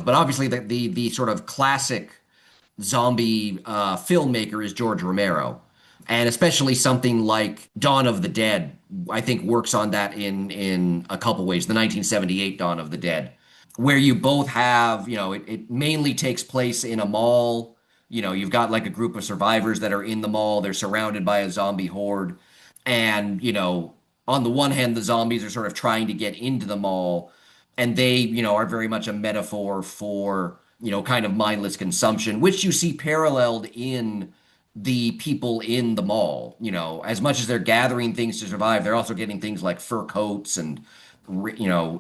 But obviously the sort of classic zombie filmmaker is George Romero. And especially something like Dawn of the Dead, I think works on that in a couple ways. The 1978 Dawn of the Dead, where you both have, it mainly takes place in a mall. You've got like a group of survivors that are in the mall. They're surrounded by a zombie horde. And, on the one hand, the zombies are sort of trying to get into the mall, and they, are very much a metaphor for, kind of mindless consumption, which you see paralleled in the people in the mall. As much as they're gathering things to survive, they're also getting things like fur coats and,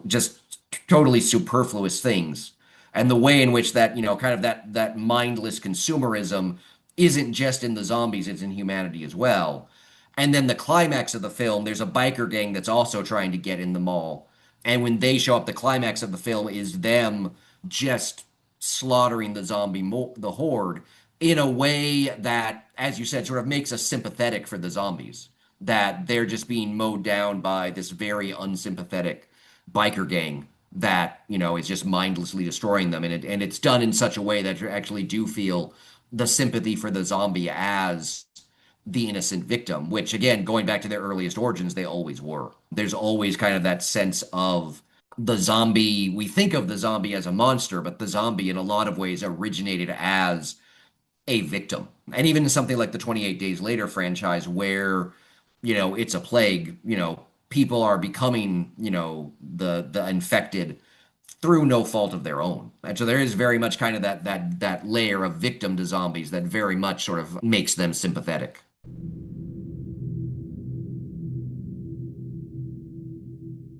just totally superfluous things. And the way in which that, kind of that mindless consumerism isn't just in the zombies, it's in humanity as well. And then the climax of the film, there's a biker gang that's also trying to get in the mall. And when they show up, the climax of the film is them just slaughtering the horde in a way that, as you said, sort of makes us sympathetic for the zombies. That they're just being mowed down by this very unsympathetic biker gang that, is just mindlessly destroying them. And it's done in such a way that you actually do feel the sympathy for the zombie as the innocent victim, which again, going back to their earliest origins, they always were. There's always kind of that sense of the zombie. We think of the zombie as a monster, but the zombie in a lot of ways originated as a victim. And even in something like the 28 Days Later franchise, where, it's a plague, people are becoming, the infected through no fault of their own. And so there is very much kind of that layer of victim to zombies that very much sort of makes them sympathetic.